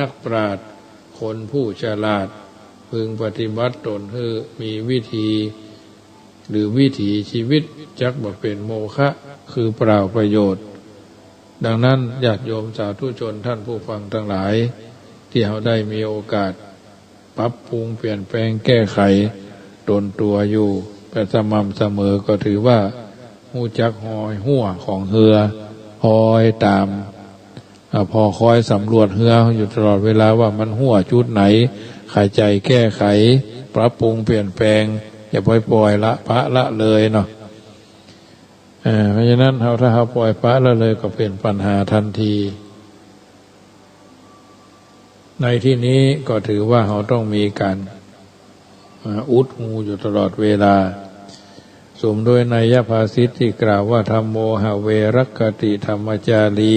นักปราชญ์คนผู้ฉลาดพึงปฏิบัติตนให้มีวิธีหรือวิถีชีวิตจักบ่เป็นโมฆะคือเปล่าประโยชน์ดังนั้นญาติโยมสาธุชนท่านผู้ฟังทั้งหลายที่เราได้มีโอกาสปรับปรุงเปลี่ยนแปลงแก้ไขตนตัวอยู่เป็นสม่ำเสมอก็ถือว่าหูจักหอยหัวของเรือคอยตามพอคอยสำรวจเรืออยู่ตลอดเวลาว่ามันหัวจุดไหนไขใจแก้ไขปรับปรุงเปลี่ยนแปลงอย่าปล่อยละพระละเลยเนาะเพราะฉะนั้นถ้าเราปล่อยพระละเลยก็เป็นปัญหาทันทีในที่นี้ก็ถือว่าเราต้องมีการอุดหูอยู่ตลอดเวลาสมด้วยนัยภาษิตที่กล่าวว่าธัมโมหะเวรักขติธรรมจารี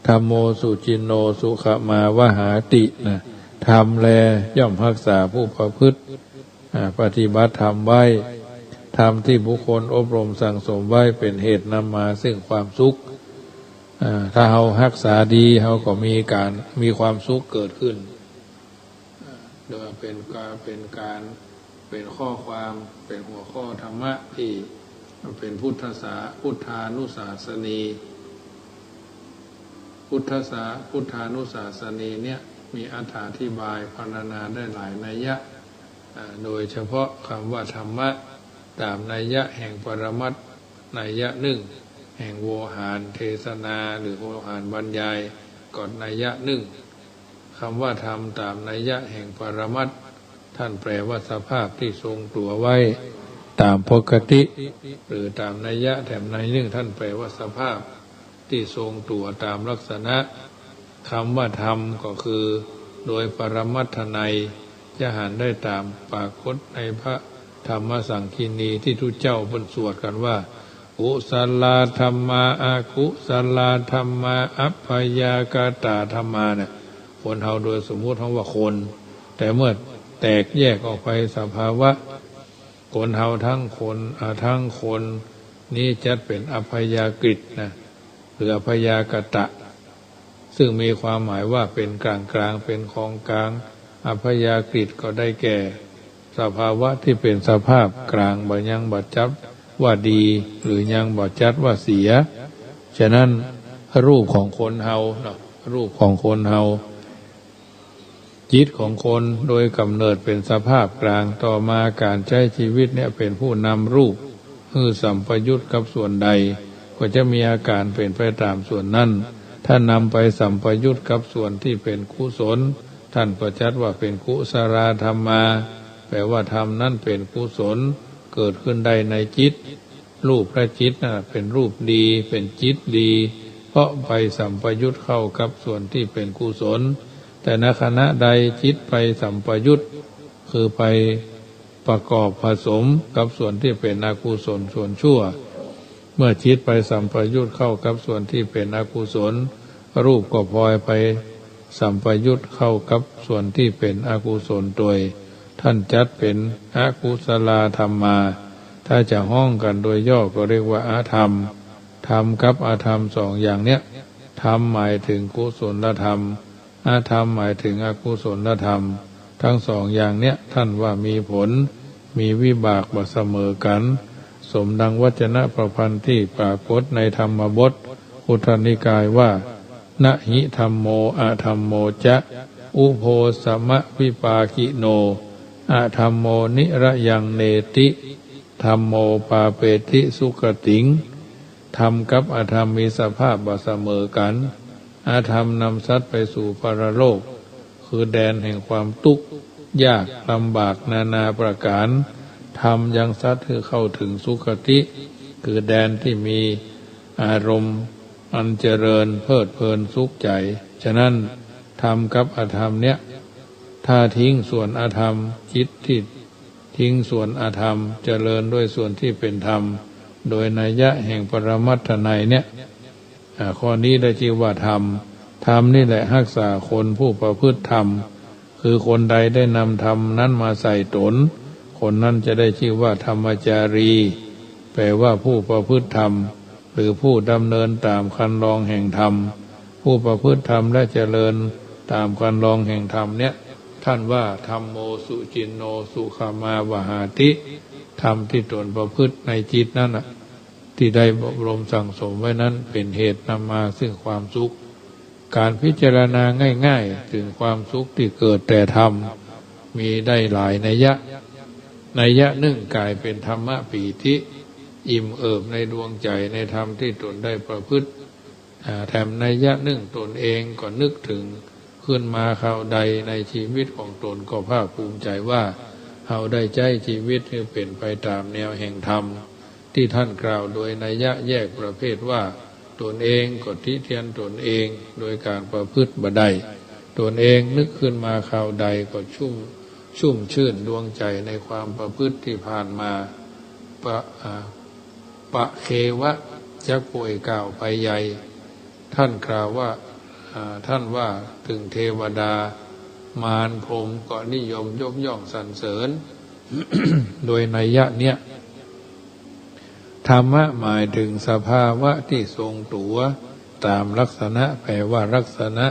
ธัมโมสุจินโนสุขมาวหาตินะธรรมแลย่อมรักษาผู้ประพฤติปฏิบัติธรรมไว้ธรรมที่บุคคลอบรมสั่งสมไว้เป็นเหตุนำมาซึ่งความสุขถ้าเรารักษาดีเราก็มีความสุขเกิดขึ้นโดยเป็นข้อความเป็นหัวข้อธรรมะที่เป็นพุทธานุศาสนีพุทธานุศาสนีเนี่ยมีอธิบายพรรณนาได้หลายนัยยะโดยเฉพาะคำว่าธรรมะตามนัยยะแห่งปรมัตถ์นัยยะหนึ่งแห่งโวหารเทศนาหรือโวหารบรรยายก่อนนัยยะหนึ่งคำว่าธรรมตามนัยยะแห่งปรมัตถ์ท่านแปลว่าสภาพที่ทรงตัวไว้ตามปกติหรือตามนัยยะแถมนัยหนึ่งท่านแปลว่าสภาพที่ทรงตัวตามลักษณะคำว่าธรรมก็คือโดยปรมัตถนัยจะหันได้ตามปรากฏในพระธรรมสังคีนีที่ทุกเจ้าบรรสวดกันว่ากุศลธรรมาอากุศลธรรมาอัพพยากตาธรรมาเนี่ยคนเฮาโดยสมมุติเขาว่าคนแต่เมื่อแตกแยกออกไปสภาวะคนเฮาทั้งคนนี้จัดเป็นอัพยากฤตนะหรืออัพยากตะซึ่งมีความหมายว่าเป็นกลางเป็นของกลางอัพยากฤตก็ได้แก่สภาวะที่เป็นสภาพกลางบ่ยังบ่จับว่าดีหรือยังบ่จัดว่าเสียฉะนั้นรูปของคนเฮาเนาะรูปของคนเฮาจิตของคนโดยกำเนิดเป็นสภาพกลางต่อมาการใช้ชีวิตเนี่ยเป็นผู้นำรูปคือสัมปยุตกับส่วนใดก็จะมีอาการเป็นไปตามส่วนนั้นถ้านำไปสัมปยุตกับส่วนที่เป็นกุศลท่านก็จัดว่าเป็นกุศลธรรมาแปลว่าธรรมนั้นเป็นกุศลเกิดขึ้นได้ในจิตรูปและจิตน่ะเป็นรูปดีเป็นจิตดีเพราะไปสัมปยุตเข้ากับส่วนที่เป็นกุศลแต่ในขณะใดจิตไปสัมปยุตคือไปประกอบผสมกับส่วนที่เป็นอกุศลส่วนชั่วเมื่อจิตไปสัมปยุตเข้ากับส่วนที่เป็นอกุศลรูปก็พลอยไปสัมปยุตเข้ากับส่วนที่เป็นอกุศลโดยท่านจัดเป็นอกุศลธรรมาถ้าจะห้องกันโดยย่อก็เรียกว่าอาธรรมธรรมกับอาธรรมสองอย่างเนี้ยธรรมหมายถึงกุศลธรรมอาธรรมหมายถึงอกุศลธรรมทั้งสองอย่างเนี้ยท่านว่ามีผลมีวิบากบ่เสมอกันสมดังวจนะประพันธ์ที่ปรากฏในธรรมบทพุทธนิกายว่านะหิธัมโมอะธัมโมจะอุโภสมะวิปากิโนอะธัมโมนิระยังเนติธัมโมปาเปติสุขติงธรรมกับอธรรมมีสภาพบ่เสมอกันอาธรรมนำสัตว์ไปสู่ปรโลกคือแดนแห่งความทุกข์ยากลำบากนานาประการธรรมยังสัตว์ให้เข้าถึงสุคติคือแดนที่มีอารมณ์อันเจริญเพลิดเพลินสุขใจฉะนั้นธรรมกับอธรรมเนี่ยถ้าทิ้งส่วนอธรรมจิตที่ทิ้งส่วนอธรรมเจริญด้วยส่วนที่เป็นธรรมโดยนัยยะแห่งปรมัตถนัยเนี่ยข้อนี้ได้ชื่อว่าธรรมนี่แหละรักษาคนผู้ประพฤติธรรมคือคนใดได้นำธรรมนั้นมาใส่ตนคนนั้นจะได้ชื่อว่าธรรมจารีแปลว่าผู้ประพฤติธรรมหรือผู้ดำเนินตามคันลองแห่งธรรมผู้ประพฤติธรรมและเจริญ ตามการลองแห่งธรรมเนี่ยท่านว่าธัมโมสุจินโนสุขมาวหาติธรรมที่ตนประพฤติในจิตนั้นที่ได้อบรมสั่งสมไว้นั้นเป็นเหตุนำมาซึ่งความสุขการพิจารณาง่ายๆถึงความสุขที่เกิดแต่ธรรมมีได้หลายนัยยะหนึ่งกลายเป็นธรรมะปีติอิ่มเอิบในดวงใจในธรรมที่ตนได้ประพฤติแถมนัยยะหนึ่งตนเองก็นึกถึงขึ้นมาคราวใดในชีวิตของตนก็ภาคภูมิใจว่าเราได้ใจชีวิตที่เป็นไปตามแนวแห่งธรรมที่ท่านกล่าวโดยนัยยะแยกประเภทว่าตนเองก็ทิเทียนตนเองโดยการประพฤติบ่ได้ตนเองนึกขึ้นมาคราวใดก็ชุ่มชื่นดวงใจในความประพฤติที่ผ่านมาปะเควะจักป่วยกล่าวไปใหญ่ท่านกล่าวว่าท่านว่าถึงเทวดามารพรหมก็นิยมยกย่องสรรเสริญ โดยนัยยะเนี้ยธรรมะหมายถึงสภาวะที่ทรงตัวตามลักษณะแปลว่าลักษณะ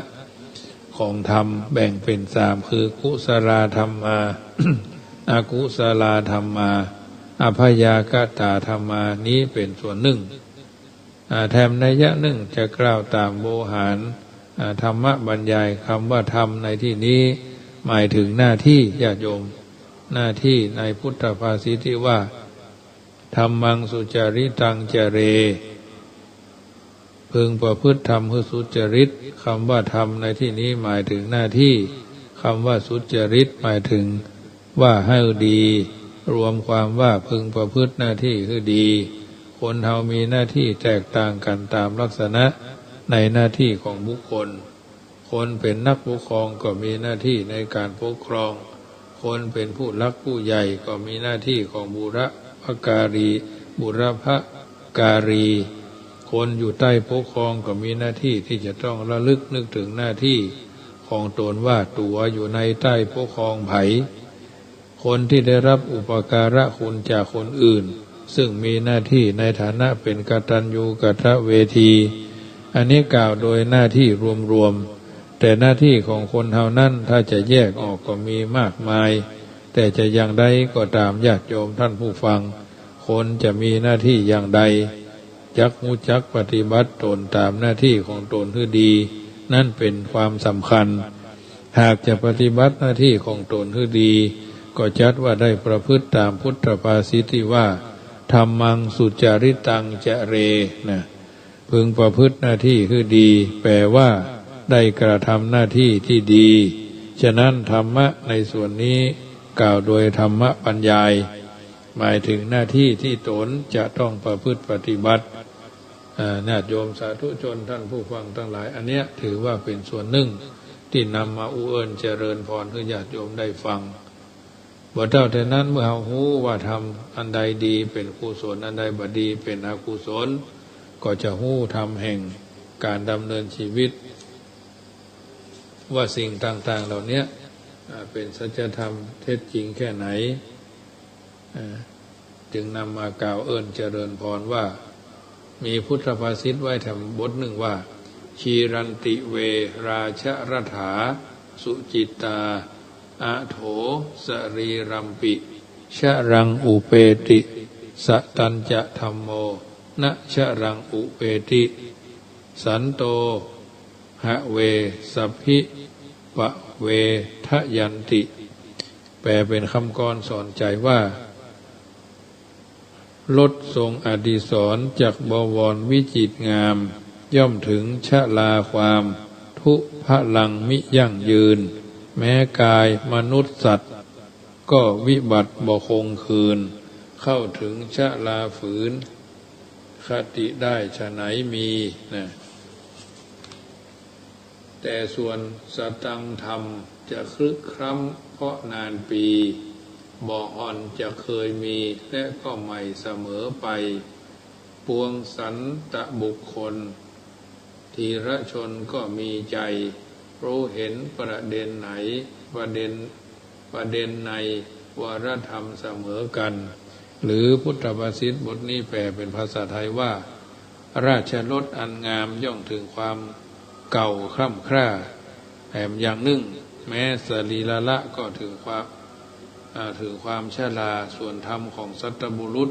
ของธรรมแบ่งเป็นสามคือกุศลธรรมา อกุศลธรรมาอภยากตาธรรมานี้เป็นส่วนหนึ่งแถมนัยยะหนึ่งจะกล่าวตามโวหารธรรมะบรรยายคำว่าธรรมในที่นี้หมายถึงหน้าที่ญาติโยมหน้าที่ในพุทธภาษิตที่ว่าธัมมังสุจริตังจเรพึงประพฤติธรรมคือสุจริตคำว่าธรรมในที่นี้หมายถึงหน้าที่คำว่าสุจริตหมายถึงว่าให้ดีรวมความว่าพึงประพฤติหน้าที่คือดีคนเรามีหน้าที่แตกต่างกันตามลักษณะในหน้าที่ของบุคคลคนเป็นนักปกครองก็มีหน้าที่ในการปกครองคนเป็นผู้รักผู้ใหญ่ก็มีหน้าที่ของบุรพการีบุรพการีคนอยู่ใต้ปกครองก็มีหน้าที่ที่จะต้องระลึกนึกถึงหน้าที่ของตนว่าตัวอยู่ในใต้ปกครองไผคนที่ได้รับอุปการะคุณจากคนอื่นซึ่งมีหน้าที่ในฐานะเป็นกตัญญูกตเวทีอันนี้กล่าวโดยหน้าที่รวมๆแต่หน้าที่ของคนเท่านั้นถ้าจะแยกออกก็มีมากมายแต่จะอย่างใดก็ตามญาติโยมท่านผู้ฟังคนจะมีหน้าที่อย่างใดจักรู้จักปฏิบัติตนตามหน้าที่ของตนให้ดีนั่นเป็นความสำคัญหากจะปฏิบัติหน้าที่ของตนให้ดีก็จัดว่าได้ประพฤติตามพุทธภาษิตที่ว่าธัมมังสุจริตังจเรนะพึงประพฤติหน้าที่คือดีแปลว่าได้กระทำหน้าที่ที่ดีฉะนั้นธรรมะในส่วนนี้กล่าวโดยธรรมะบรรยายหมายถึงหน้าที่ที่ตนจะต้องประพฤติปฏิบัติญาติโยมสาธุชนท่านผู้ฟังทั้งหลายอันเนี้ยถือว่าเป็นส่วนหนึ่งที่นำมาอุเอิญเจริญพรให้ญาติโยมได้ฟังบ่เท่าแต่นั้นเมื่อเรารู้ว่าทำอันใดดีเป็นกุศลอันใดบดีเป็นอกุศลก็จะรู้ธรรมแห่งการดำเนินชีวิตว่าสิ่งต่างๆเหล่านี้เป็นสัจธรรมเท็จจริงแค่ไหนจึงนำมากล่าวเอิ้นเจริญพรว่ามีพุทธภาษิตไว้ทำบทหนึ่งว่าชีรันติเวราชรัฐาสุจิตาอะโถสรีรัมปิชะรังอุเปติสตัญจะธัมโมนะชะรังอุเปติสันโตหะเวสัพพิปะเวทะยันติแปลเป็นคำกรสอนใจว่าลดทรงอดิศรจากบวรวิจิตรงามย่อมถึงชะลาความทุพลังมิยั่งยืนแม้กายมนุษย์สัตว์ก็วิบัติบ่คงคืนเข้าถึงชะลาฝืนคติได้ฉะไหนมีนะแต่ส่วนสตังธรรมจะคลึกคล้ำเพราะนานปีบ่อ่อนจะเคยมีและก็ใหม่เสมอไปปวงสันตบุคคลทีละชนก็มีใจรู้เห็นประเด็นไหนประเด็นในวาระธรรมเสมอกันหรือพุทธภาษิตบทนี้แปลเป็นภาษาไทยว่าราชรสอันงามย่อมถึงความเก่าคร่ำคร่า แถมอย่างหนึ่งแม้สรีละก็ถึงความชราส่วนธรรมของสัตบุรุษ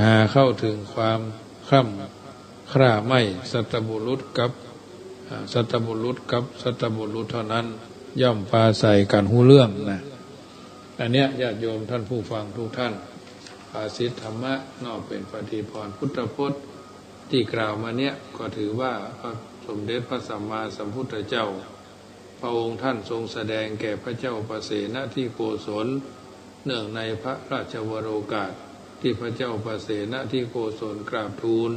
หาเข้าถึงความค่ำคร่าไม่สัตบุรุษกับสัตบุรุษเท่านั้นย่อมปาใส่กันหูเรื่องนะอันเนี้ยญาติโยมท่านผู้ฟังทุกท่านภาษิตธรรมะนอกเป็นปฏิภรณ์พุทธพจน์ที่กล่าวมาเนี้ยก็ถือว่าพระสมเด็จพระสัมมาสัมพุทธเจ้าพระองค์ท่านทรงแสดงแก่พระเจ้าประเสนที่โกศลเนื่องในพระราชวโรกาสที่พระเจ้าประเสนที่โกศลกราบทูล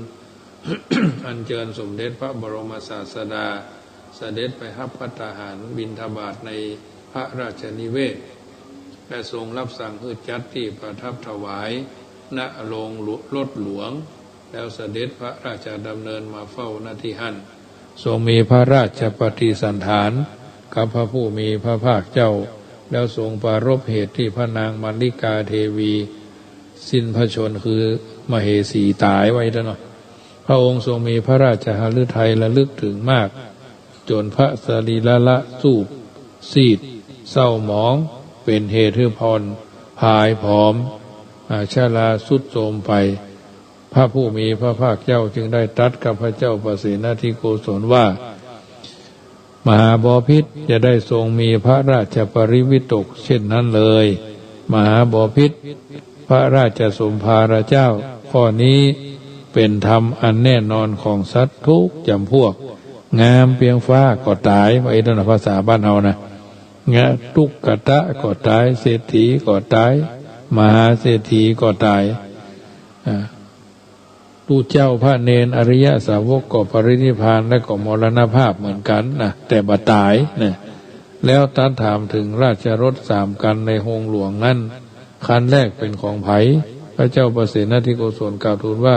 อัญเชิญสมเด็จพระบรมศาสดาเสด็จไปรับภัตตาหารบิณฑบาตในพระราชนิเวศและทรงรับสั่งให้จัดที่ประทับถวายณโรงรถหลวงแล้วเสด็จพระราชดำเนินมาเฝ้าณที่หั้นทรงมีพระราชปฏิสันถานกับพระผู้มีพระภาคเจ้าแล้วทรงปรารภเหตุที่พระนางมัลลิกาเทวีสิ้นพระชนคือมเหสีตายไว้แล้วเนาะพระองค์ทรงมีพระราชหฤทัยระลึกถึงมากจนพระสรีละสูบซีดเศร้าหมองเป็นเหตุให้พรพายผอมชราสุดโทรมไปพระผู้มีพระภาคเจ้าจึงได้ตรัสกับพระเจ้าประเสนที่โกศลว่ามหาบพิตรจะได้ทรงมีพระราชปริวิตกเช่นนั้นเลยมหาบพิตรพระราชสมภารเจ้าข้อนี้เป็นธรรมอันแน่นอนของสัตว์ทุกจำพวกงามเพียงฟ้าก็ตายไว้ด้วยภาษาบ้านเฮานะงะทุกขตะก็ตายเศรษฐีก็ตายมหาเศรษฐีก็ตายตู้เจ้าพระเนนอริยสาวกก็ปรินิพพานและก็มรณภาพเหมือนกันนะแต่บ่ตายนะแล้วตรัสถามถึงราชรถ3 คันในโรงหลวงนั้นคันแรกเป็นของไผพระเจ้าประเสนที่โกศลกล่าวทูลว่า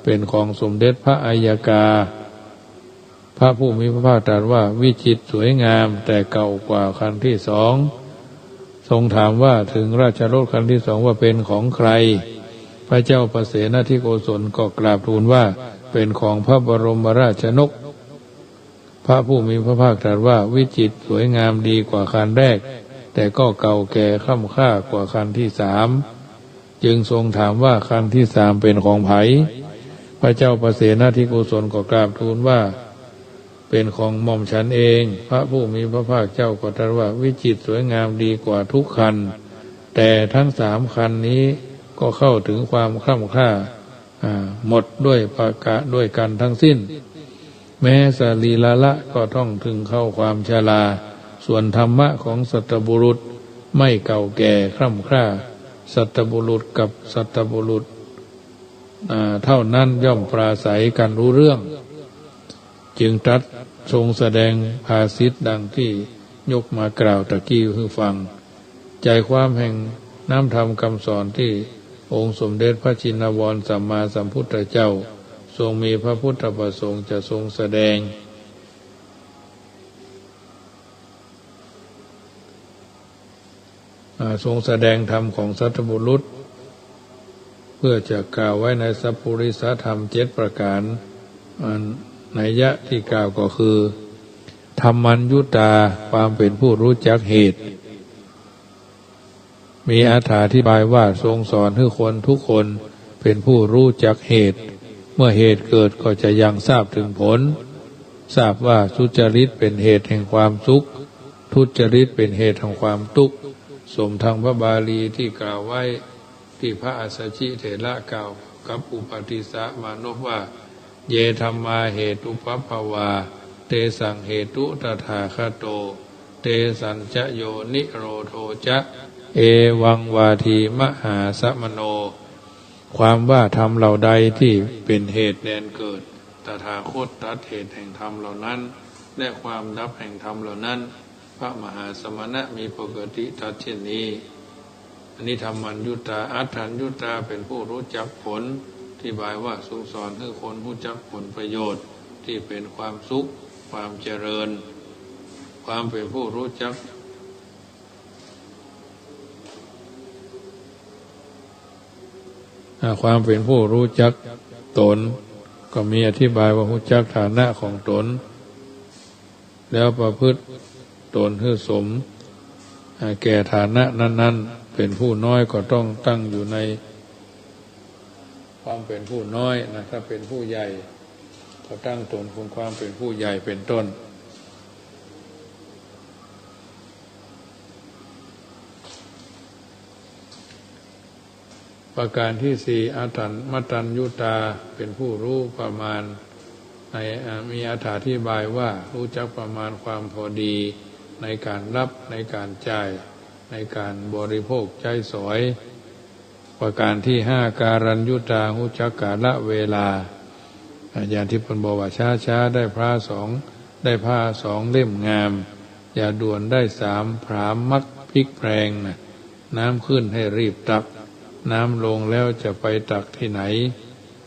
เป็นของสมเด็จพระอัยกาพระผู้มีพระภาคตรัสว่าวิจิตรสวยงามแต่เก่ากว่าคันที่2ทรงถามว่าถึงราชรถคันที่2ว่าเป็นของใครพระเจ้าประเสนที่โกศลก็กราบทูลว่าเป็นของพระบรมราชนกพระผู้มีพระภาคตรัสว่าวิจิตรสวยงามดีกว่าคันแรกแต่ก็เก่าแก่ค่ำค่ากว่าคันที่3จึงทรงถามว่าคันที่3เป็นของไผพระเจ้าประเสนที่โกศลก็กราบทูลว่าเป็นของหม่อมฉันเองพระผู้มีพระภาคเจ้าก็ตรัสว่าวิจิตรสวยงามดีกว่าทุกคันแต่ทั้ง3 คันนี้ก็เข้าถึงความคร่ำคร่าหมดด้วยประกาศด้วยกันทั้งสิ้นแม้สรีละก็ต้องถึงเข้าความชราส่วนธรรมะของสัตบุรุษไม่เก่าแก่คร่ำคร่าสัตบุรุษกับสัตบุรุษเท่านั้นย่อมปราศัยกันรู้เรื่องจึงตรัสทรงแสดงภาษิตดังที่ยกมากล่าวตะกี้ให้ฟังใจความแห่งน้ำธรรมคำสอนที่องค์สมเด็จพระชินวรสัมมาสัมพุทธเจ้าทรงมีพระพุทธประสงค์จะทรงแสดงธรรมของสัตบุรุษเพื่อจะกล่าวไว้ในสัพพุริสธรรม7 ประการนัยยะที่กล่าวก็คือธรรมัญญุตาความเป็นผู้รู้จักเหตุมีอธิบายว่าทรงสอนให้คนทุกคนเป็นผู้รู้จักเหตุเมื่อเหตุเกิดก็จะยังทราบถึงผลทราบว่าสุจริตเป็นเหตุแห่งความสุขทุจริตเป็นเหตุแห่งความทุกข์สมทางพระบาลีที่กล่าวไว้ที่พระอัสสชิเถระกล่าวกับอุปติสสะมานพว่าเยธัมมาเหตุปัปภวาเตสังเหตุตถาคโตเตสัญจโยนิโรโธจะเอวังวาทีมหาสมโนความว่าธรรมเหล่าใดที่เป็นเหตุแดนเกิดตถาคตตัดเหตุแห่งธรรมเหล่านั้นและความดับแห่งธรรมเหล่านั้นพระมหาสมณะมีปกติตัดเช่นนี้อันนี้ธรรมัญญุตาอัฏฐัญญุตาเป็นผู้รู้จักผลที่บายว่าทรงสอนให้คนรู้จักผลประโยชน์ที่เป็นความสุขความเจริญความเป็นผู้รู้จักความเป็นผู้รู้จักตนก็มีอธิบายว่ารู้จักฐานะของตนแล้วประพฤติ ตนให้สมแก่ฐานะนั้นๆเป็นผู้น้อยก็ต้องตั้งอยู่ในความเป็นผู้น้อยนะถ้าเป็นผู้ใหญ่ก็ตั้งตนคงความเป็นผู้ใหญ่เป็นต้นประการที่สี่มัตตัญญูตาเป็นผู้รู้ประมาณในมีอธิบายว่ารู้จักประมาณความพอดีในการรับในการจ่ายในการบริโภคใช้สอยประการที่ห้าการัญญูตารู้จักกาลเวลาอย่างที่เพิ่นบอกว่าช้าได้ผ้าสองเล่มงามอย่าด่วนได้สามพรามมักพลิกแพลงนะน้ำขึ้นให้รีบตักน้ำลงแล้วจะไปตักที่ไหน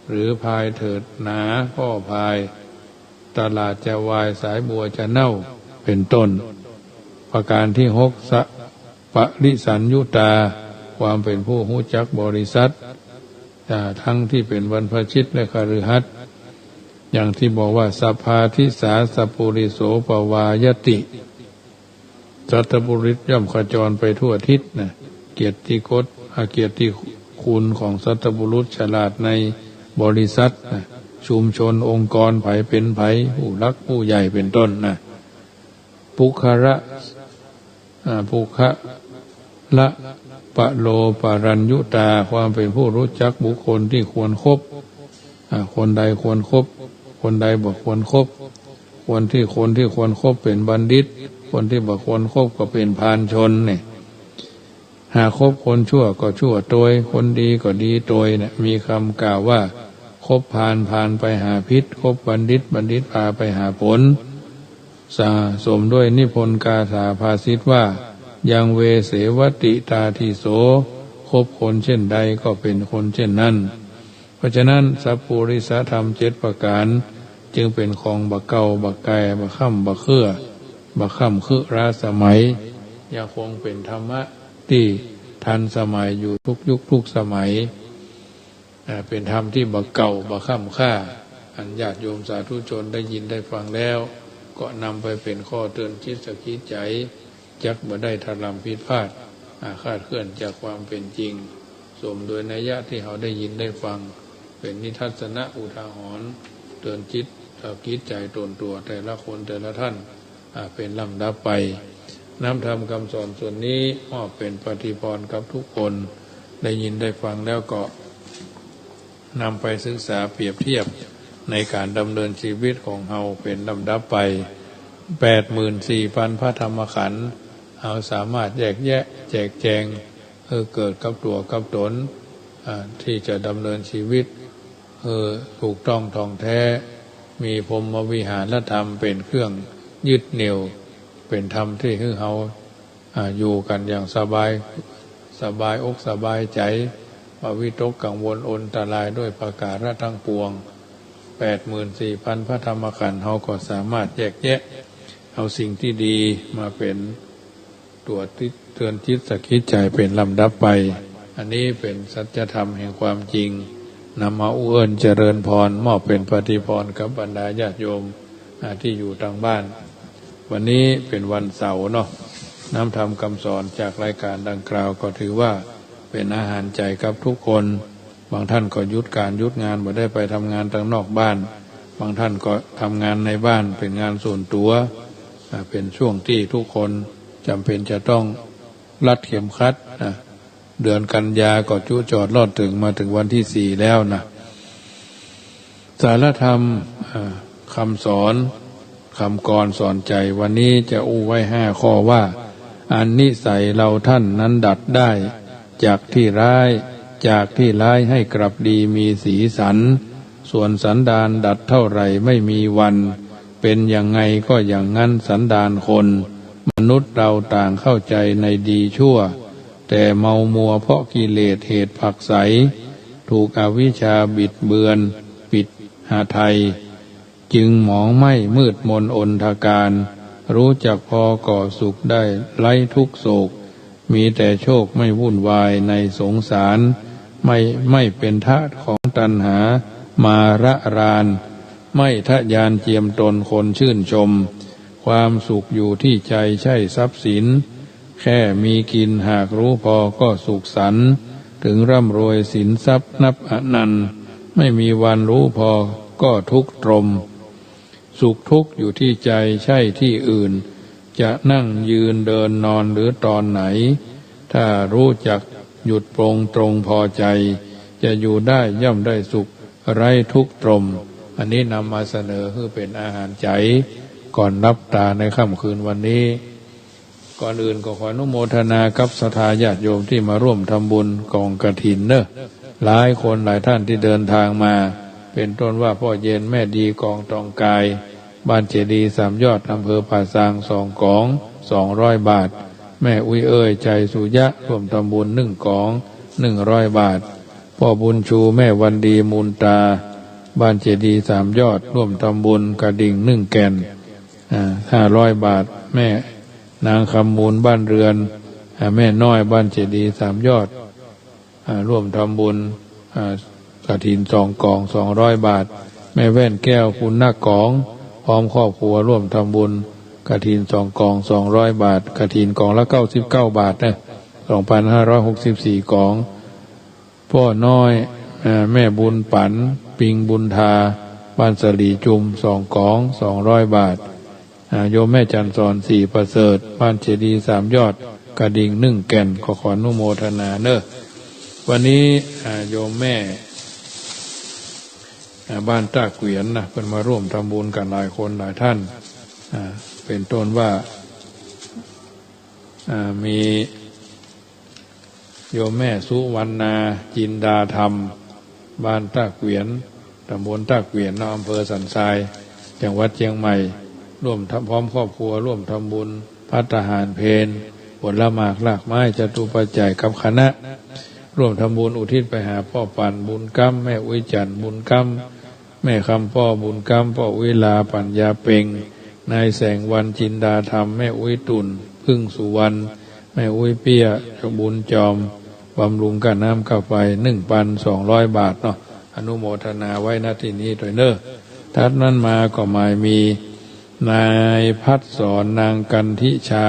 หรือพายเถิดหนาพ่อพายตลาดจะวายสายบัวจะเน่าเป็นต้นประการที่หกปริสัญญูตาความเป็นผู้รู้จักบริษัททั้งที่เป็นบรรพชิตและคฤหัสถ์อย่างที่บอกว่าสัพพาทิสาสัพปุริโสปวายติสัตบุรุษย่อมขจรไปทั่วทิศนะเกียรติกฎเกียรติคุณของสัตบุรุษฉลาดในบริษัทนะชุมชนองค์กรไผเป็นไผผู้รักผู้ใหญ่เป็นต้นนะปุคละปะโลปารัญยุตาความเป็นผู้รู้จักบุคคลที่ควรคบคนใดควรคบคนใดบ่ควรคบคนที่ควรคบเป็นบัณฑิตคนที่บ่ควรคบก็เป็นพาลชนเนี่ยหากคบคนชั่วก็ชั่วโดยคนดีก็ดีโดยเนี่ยมีคำกล่าวว่าคบพาลไปหาพิษคบบัณฑิตพาไปหาผลสมด้วยนิพนธ์กาถาภาษิตว่ายังเวเสวติตาทิโสคบคนเช่นใดก็เป็นคนเช่นนั้นเพราะฉะนั้นสัพปุริสธรรม7ประการจึงเป็นของบักเก่าบักแก่บักค่ำบักเครือบักค่ำคือราสมัยยังคงเป็นธรรมะที่ทันสมัยอยู่ทุกยุคทุกสมัยเป็นธรรมที่บักเก่าบักค่ำค่าอันญาติโยมสาธุชนได้ยินได้ฟังแล้วก็นำไปเป็นข้อเตือนจิตสกิดใจจักบ่ได้ทำลำผิดพลาดคลาดเคลื่อนจากความเป็นจริงสมโดยนัยยะที่เขาได้ยินได้ฟังเป็นนิทัศนะอุทาหรณ์เตือนจิตสกิดใจตนตัวแต่ละคนแต่ละท่านเป็นลำดับไปน้ำธรรมคำสอนส่วนนี้มอบเป็นปฏิพรกับทุกคนได้ยินได้ฟังแล้วก็นำไปศึกษาเปรียบเทียบในการดำเนินชีวิตของเราเป็นลำดับไป 84,000 พระธรรมขันธ์เราสามารถแยกแยะแจกแจงเกิดกับตัวกับตนที่จะดำเนินชีวิตถูกต้องท่องแท้มีพรหมวิหารธรรมเป็นเครื่องยึดเหนี่ยวเป็นธรรมที่ให้เราอยู่กันอย่างสบายอกสบายใจวิตกกังวลอนตรายด้วยประการทั้งปวง 84,000 พระธรรมขันธ์เราก็สามารถแยกแยะเอาสิ่งที่ดีมาเป็นตัวเตือนจิตสกิดใจเป็นลำดับไปอันนี้เป็นสัจธรรมแห่งความจริงนำมาอุเอิญเจริญพรมอบเป็นปฏิพรกับบรรดาญาติโยมที่อยู่ทางบ้านวันนี้เป็นวันเสาร์เนาะน้ำธรรมคำสอนจากรายการดังกล่าวก็ถือว่าเป็นอาหารใจกับทุกคนบางท่านก็หยุดงานบ่ได้ไปทำงานทางนอกบ้านบางท่านก็ทำงานในบ้านเป็นงานส่วนตัวเป็นช่วงที่ทุกคนจำเป็นจะต้องรัดเข็มขัดเดือนกันยาก็จุจอดลอดถึงมาถึงวันที่4แล้วนะสารธรรมคำสอนคำกรสอนใจวันนี้จะอู้ไว้5 ข้อว่าอันนิสัยเราท่านนั้นดัดได้จากที่ร้ายให้กลับดีมีสีสันส่วนสันดานดัดเท่าไหร่ไม่มีวันเป็นอย่างไงก็อย่างนั้นสันดานคนมนุษย์เราต่างเข้าใจในดีชั่วแต่เมามัวเพราะกิเลสเหตุผักใสถูกอวิชชาบิดเบือนปิดหาไทยจึงหมองไหม้มืดมนอนทการรู้จักพอก่อสุขได้ไร้ทุกโศกมีแต่โชคไม่วุ่นวายในสงสารไม่เป็นทาสของตัณหามาระรานไม่ทะยานเจียมตนคนชื่นชมค ความสุขอยู่ที่ใจใช่ทรัพย์สินแค่มีกินหากรู้พอก็สุขสันต์ถึงร่ำรวยสินทรัพย์นับอนันต์ไม่มีวันรู้พอก็ทุกข์ตรมสุขทุกข์อยู่ที่ใจใช่ที่อื่นจะนั่งยืนเดินนอนหรือตอนไหนถ้ารู้จักหยุดปรงตรงพอใจจะอยู่ได้ย่อมได้สุขไร้ทุกข์ตรมอันนี้นำมาเสนอเพื่อเป็นอาหารใจก่อนรับตาในค่ำคืนวันนี้ก่อนอื่นก็ขออนุโมทนากับศรัทธาญาติโยมที่มาร่วมทำบุญกองกฐินเนอะหลายคนหลายท่านที่เดินทางมาเป็นต้นว่าพ่อเย็นแม่ดีกองตองกายบ้านเจดีย์สามยอดอำเภอป่าซาง2 กอง200 บาทแม่อุ้ยเอ้ยใจสุยะร่วมทำบุญ1 กอง100 บาทพ่อบุญชูแม่วันดีมูลตาบ้านเจดีย์สามยอดร่วมทำบุญกระดิ่ง1 แก่น500 บาทแม่นางคำมูลบ้านเรือนแม่น้อยบ้านเจดีย์สามยอดร่วมทำบุญกฐิน2 กอง200 บาทแม่แว่นแก้วคุณนักกองพร้อมครอบครัวร่วมทำบุญกฐิน2 กอง200 บาทกฐินกองละ99 บาทนะ2,564 กองพ่อน้อยแม่บุญปันปิงบุญทาบ้านสลีจุม2 กอง200 บาทโยมแม่จันทร์4ประเสริฐบ้านเจดีย์สามยอดกระดิ่ง1 แก่นขออนุโมทนาเนอะวันนี้โยมแม่บ้านตาเกวียนนะเพิ่นมาร่วมทำบุญกันหลายคนหลายท่านเป็นต้นว่ามีโยมแม่สุวรรณาจินดาธรรมบ้านตาเกวียนตำบลตาเกวียนอำเภอสันทรายจังหวัดเชียงใหม่ร่วมพร้อมครอบครัวร่วมทำบุญภัตตาหารเพลผลหมากรากไม้จตุปัจจัยกับคณะร่วมทำบุญอุทิศไปหาพ่อปันบุญกัมแม่อุ้ยจันบุญกัมแม่คำพ่อบุญกัมพ่ออุ้ยลาปัญญาเป่งนายแสงวันจินดาธรรมแม่อุ้ยตุ่นพึ่งสุวรรณแม่อุ้ยเปี้ยบุญจอมบำรุงกันน้ำข้าวไฟ1,200 บาทเนาะอนุโมทนาไว้ณที่นี้โดยเนอะทัดนั้นมาก็หมายมีนายพัดสอนนางกันทิชา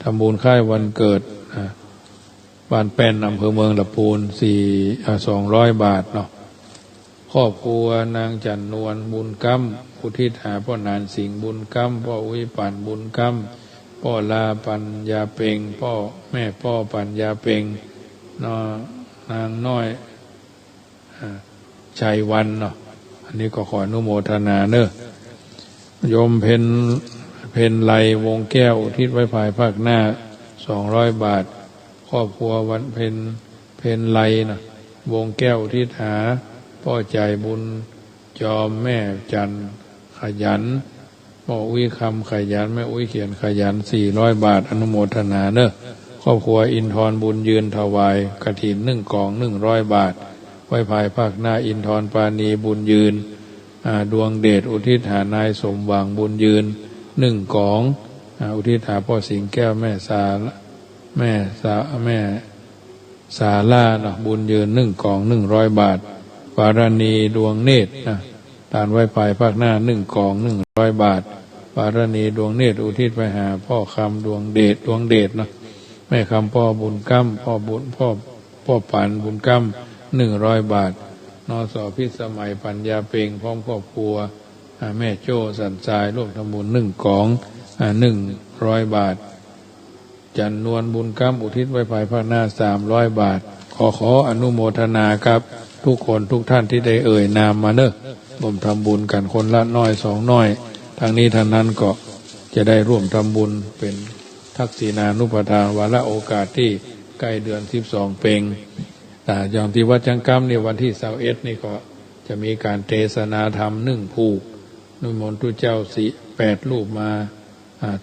ทำบุญค่ายวันเกิดบ้านแป้นอำเภอเมืองลำพูน200 บาทเนาะครอบครัวนางจันนวลบุญกัมอุทิศหาพ่อนานสิงห์บุญกัมพ่ออุ้ยปันบุญกัมพ่อลาปัญญาเป่งพ่อแม่พ่อปัญญาเป่งนางน้อยชัยวันเนาะอันนี้ก็ขออนุโมทนาเนอะโยมเพนไลวงแก้วอุทิศไว้ภายภาคหน้า200 บาทครอบครัววันเพนไลนะวงแก้วอุทิศหาพ่อใจบุญจอมแม่จันขยันพ่ออุ้ยคำขยันแม่อุ้ยเขียนขยัน400 บาทอนุโมทนาเนอะครอบครัวอินทรบุญยืนถวายกฐิน1 กอง100 บาทไว้ภายภาคหน้าอินทรปานีบุญยืนดวงเดชอุทิศหานายสมหวังบุญยืน1 กองอุทิศหาพ่อสิงแก้วแม่สาลาเนาะบุญยืน1 กอง100 บาทปารณีดวงเนตรตานไว้ภายภาคหน้า1 กอง100 บาทปารณีดวงเนตรอุทิศไปหาพ่อคำดวงเดชเนาะแม่คำพ่อบุญกัมพ่อบุญพ่อปันบุญกัม100 บาทนสพิสมัยปัญญาเป่งพร้อมครอบครัวแม่โจ้สันทรายร่วมทำบุญ1 กอง100 บาทจันนวลบุญกัมอุทิศไว้ภายภาคหน้า300 บาทขออนุโมทนาครับทุกคนทุกท่านที่ได้เอ่ยนามมาเนอะร่วมทำบุญกันคนละน้อย2 น้อยทางนี้ทางนั้นก็จะได้ร่วมทำบุญเป็นทักษิณานุปทานวาระโอกาสที่ใกล้เดือน12 เพ็งอย่างที่วัดจังกัมเนี่ยวันที่21นี่ก็จะมีการเทศนาธรรม1 ผูกนิมนต์พระเจ้า8 รูปมา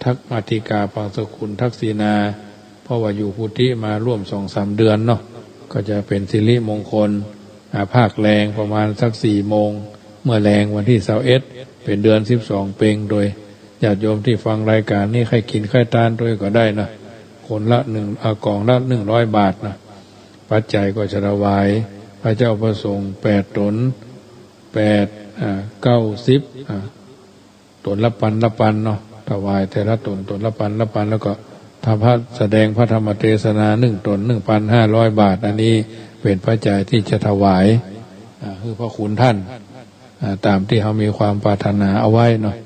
ทักมาติกาปังสกุลทักษิณาเพราะว่าอยู่พุทธิมาร่วม 2-3 เดือนเนาะก็จะเป็นสิริมงคลภาคแรงประมาณสัก4 โมงเมื่อแรงวันที่21เป็นเดือน12 เพ็งโดยญาติโยมที่ฟังรายการนี้ใครกินใครทานด้วยก็ได้นะคนละกล่องละ100 บาทนะปัจจัยก็จะถวายพระเจ้าประสงค์8 ตน90 ตนละปันเนาะ ถวายแต่ละตนละปันแล้วก็ทำพระแสดงพระธรรมเทศนา1 ตน 1,500 บาทอันนี้เป็นปัจจัยที่จะถวายคือพระคุณท่านตามที่เขามีความปรารถนาเอาไว้เนาะ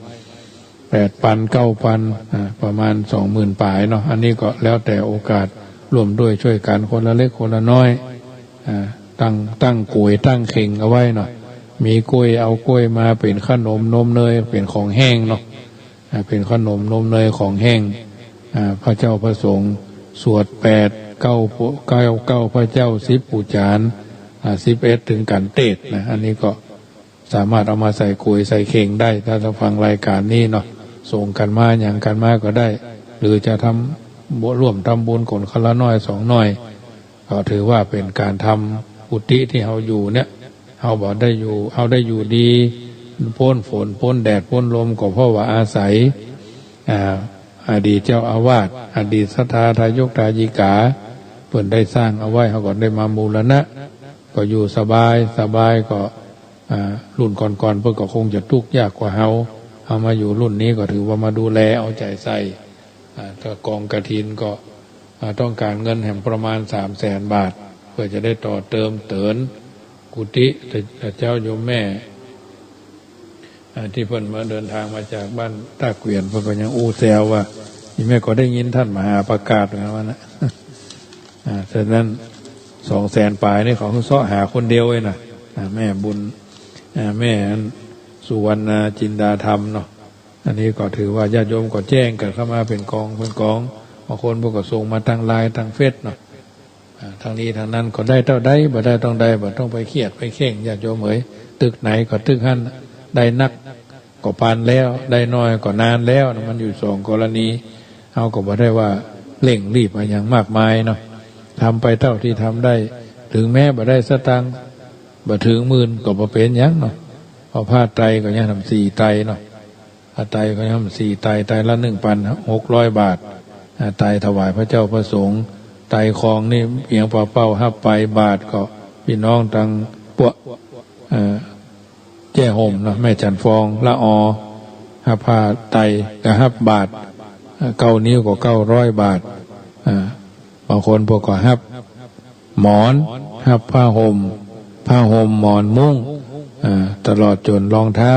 8,000 9,000ประมาณ 20,000 ปลายเนาะอันนี้ก็แล้วแต่โอกาสร่วมด้วยช่วยกันคนละเล็กคนละน้อยตั้งกล้วยตั้งเข่งเอาไว้เนาะมีกล้วยเอากล้วยมาเป็นขนมนมเนยเป็นของแห้งเนาะเป็นขนมนมเนยของแห้งพระเจ้าพระสงฆ์สวด8 9พระเจ้า10ปูจาน11ถึงกันเทศนะอันนี้ก็สามารถเอามาใส่กล้วยใส่เข่งได้ถ้าเราฟังรายการนี้เนาะส่งกันมาอย่างกันมาก็ได้หรือจะทำร่วมทำบุญคนคนละน้อย2น้อยก็ถือว่าเป็นการทำอุทิศที่เราอยู่เนี่ยเราบอกได้อยู่ดีพ้นฝนพ้นแดดพ้นลมก็เพราะว่าอาศัยอดีตเจ้าอาวาสอดีตสัทธาทายกทายิกาเพิ่นได้สร้างเอาไว้เขาก็ได้มาบูรณะก็อยู่สบายก็รุ่นก่อนเพิ่นก็คงจะทุกข์ยากกว่าเอามาอยู่รุ่นนี้ก็ถือว่ามาดูแลเอาใจใส่ถ้ากองกฐินก็ต้องการเงินแห่งประมาณ300,000 บาทเพื่อจะได้ต่อเติมเตินกุฏิแต่เจ้าโยมแม่ที่เพิ่นมาเดินทางมาจากบ้านตาเกวียนเพิ่นก็ยังอู้แซวว่านี่แม่ก็ได้ยินท่านมหาประกาศนะว่านะฉะนั้น200,000 ปลายนี่ของเสาะหาคนเดียวเองนะแม่บุญแม่สุวรรณจินดาธรรมเนาะอันนี้ก็ถือว่าญาติโยมก็แจ้งกันเข้ามาเป็นกองบางคนพวกก็ส่งมาทางไลน์ทางเฟซเนาะทางนี้ทางนั้นก็ได้เท่าใดบ่ได้ต้องได้บ่ต้องไปเครียดไปเข่งญาติโยมเอ๋ยตึกไหนก็ตึกหั่นได้นักก็ปานแล้วได้น้อยก็นานแล้วมันอยู่2 กรณีเอาก็บ่ได้ว่าเร่งรีบมาอย่างมากมายเนาะทำไปเท่าที่ทำได้ถึงแม้บ่ได้สตางค์บ่ถึง10,000ก็บ่เป็นหยังเนาะพอผ้าไตรก็ยังทำ4 ไตรเนาะผ้าไตรก็ยังทำ4 ไตรไตรละ 1,600 บาทไตรถวายพระเจ้าพระสงฆ์ไตรคองนี่เพียงเป้าฮับไปบาทก็พี่น้องทางปวแจ้ห่มเนาะแม่จันฟองละอฮับผ้าไตรก็ฮับบาท9 นิ้วก็900 บาทบางคนพวกก็ฮับหมอนฮับผ้าห่มหมอนมุ้งตลอดจนรองเท้า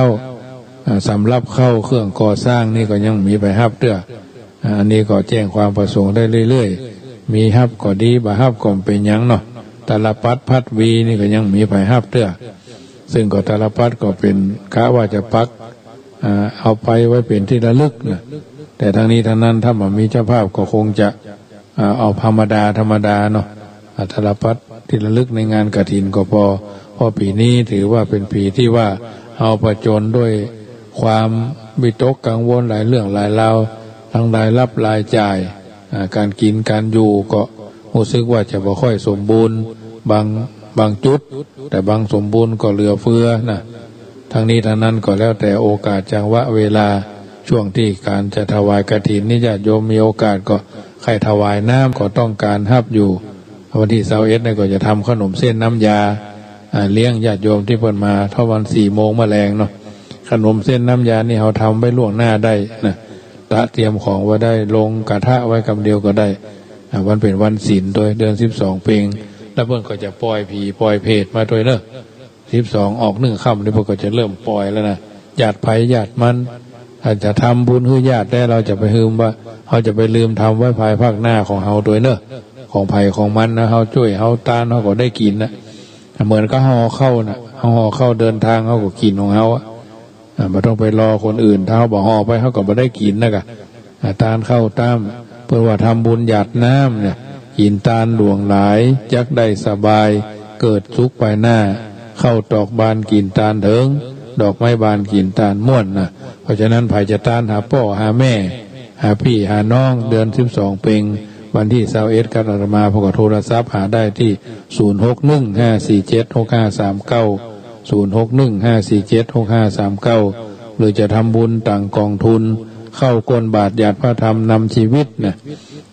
สำหรับเข้าเครื่องก่อสร้างนี่ก็ยังมีไปฮับเด้ออันนี้ก็แจ้งความประสงค์ได้เรื่อยๆมีฮับก็ดีบ่ฮับก็เป็นหยังเนาะตาลปัดพัดวีนี่ก็ยังมีไปฮับเด้อซึ่งก็ตาลปัดก็เป็นกะว่าจะปักเอาไปไว้เป็นที่ระลึกนะแต่ทางนี้ทางนั้นถ้ามันมีเจ้าภาพก็คงจะเอาธรรมดาเนาะตาลปัดที่ระลึกในงานกฐินก็พอปีนี้ถือว่าเป็นปีที่ว่าเอาประจนด้วยความวิตกกังวลหลายเรื่องหลายราวทั้งรายรับรายจ่ายการกินการอยู่ก็รู้สึกว่าจะบ่ค่อยสมบูรณ์บางจุดแต่บางสมบูรณ์ก็เหลือเฟือนะทั้งนี้ทั้งนั้นก็แล้วแต่โอกาสจังหวะเวลาช่วงที่การจะถวายกฐินนี่ญาติโยมมีโอกาสก็ใครถวายน้ำก็ต้องการฮับอยู่วันที่21เนี่ยก็จะทำขนมเส้นน้ำยาเลี้ยงญาติโยมที่เพิ่นมาเท่าวัน4 โมงแมลงเนาะขนมเส้นน้ำยานี่เราทำไว้ล่วงหน้าได้นะเตรียมของไว้ได้ลงกระทะไว้กำเดียวก็ได้วันเป็นวันศีลโดยเดือน12 เพลงแล้วเพิ่นก็จะปล่อยผีปล่อยเพศมาโดยเนอะ12ออก1 ค่ำนี่เพิ่นก็จะเริ่มปล่อยแล้วนะญาติไผญาติมันอาจจะทำบุญให้ญาติได้เราจะไปลืมว่าเขาจะไปลืมทำไว้ภายภาคหน้าของเฮาโดยเนอะของไผของมันนะเฮาช่วยเฮาตานเฮาก็ได้กินนะเหมือนก็ห่อเข้านะห่อเข้าเดินทางเฮาก็กินของเฮาไม่ต้องไปรอคนอื่นถ้าเขาบอกห่อไปเขาก็ไม่ได้กินนะกะตานเข้าตามเพื่อว่าทำบุญหยาดน้ำเนี่ยกินตานหลวงหลายจักได้สบายเกิดสุขไปหน้าเข้าดอกบานกินตานเถิงดอกไม้บานกินตานม่วนนะเพราะฉะนั้นไผจะตานหาพ่อหาแม่หาพี่หาน้องเดือน12 เพ็งวันที่21กันอาตมาพกโทรศัพท์หาได้ที่0615476539 0615476539หรือจะทำบุญต่างกองทุนเข้าก้นบาทหยาดพระธรรมนำชีวิตนะ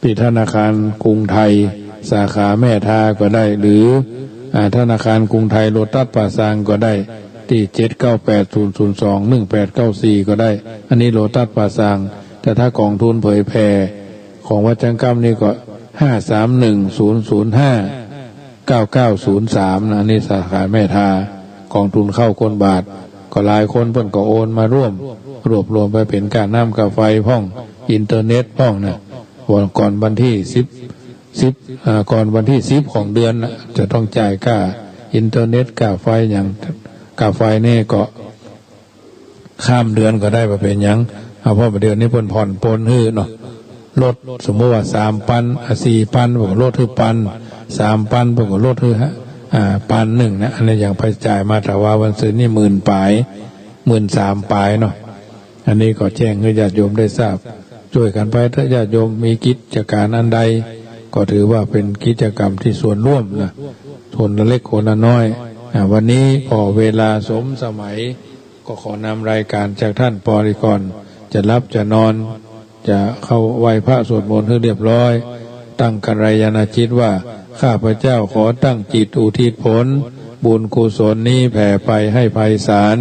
ที่ธนาคารกรุงไทยสาขาแม่ทาก็ได้หรือธนาคารกรุงไทยโลตัสป่าซางก็ได้ที่7980021894ก็ได้อันนี้โลตัสป่าซาง แต่ถ้ากองทุนเผยแผ่ของวัดจังกำนี่ก็531005990นะนี่สาขาแม่ทากองทุนเข้าคนบาทก็หลายคนเพิ่นก็โอนมาร่วมรวบรวมไปเป็นการน้ำกาไฟพ่องอินเทอร์เน็ตพ่องนะก่อนวันที่ก่อนวันที่10ของเดือนนะจะต้องจ่ายค่าอินเทอร์เน็ตค่าไฟอย่างค่าไฟนี่ก็ข้ามเดือนก็ได้ไปเป็นอย่างเพราะเดือนนี้เพิ่นผ่อนปลนฮื้อเนาะลดสมมติว่า3,000 4,000ผมก็ลดให้3,000ผมก็ลดให้1,000นะอันนี้อย่างไปจ่ายมาแต่ว่าวันซื้อนี่10,000 ปลาย13,000 ปลายเนาะอันนี้ก็แจ้งให้ญาติโยมได้ทราบช่วยกันไปถ้าญาติโยมมีกิจการอันใดก็ถือว่าเป็นกิจกรรมที่ส่วนร่วมนะคนละเล็กคนละน้อยวันนี้พอเวลาสมสมัยก็ขอนำรายการจากท่านปริกรจะรับจะนอนจะเข้าไหว้พระสวดมนต์ให้เรียบร้อยตั้งกัลยาณจิตว่าข้าพเจ้าขอตั้งจิตอุทิศผลบุญกุศลนี้แผ่ไปให้ไพศาล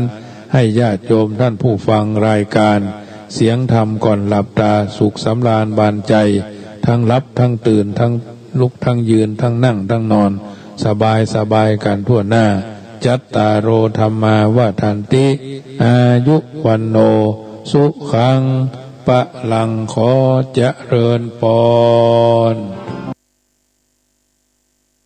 ให้ญาติโยมท่านผู้ฟังรายการเสียงธรรมก่อนหลับตาสุขสำราญบานใจทั้งรับทั้งตื่นทั้งลุกทั้งยืนทั้งนั่งทั้งนอนสบายกันทั่วหน้าจัตตารโอธรรมาวาทันติอายุวันโนสุขังปะลังขอเจริญพร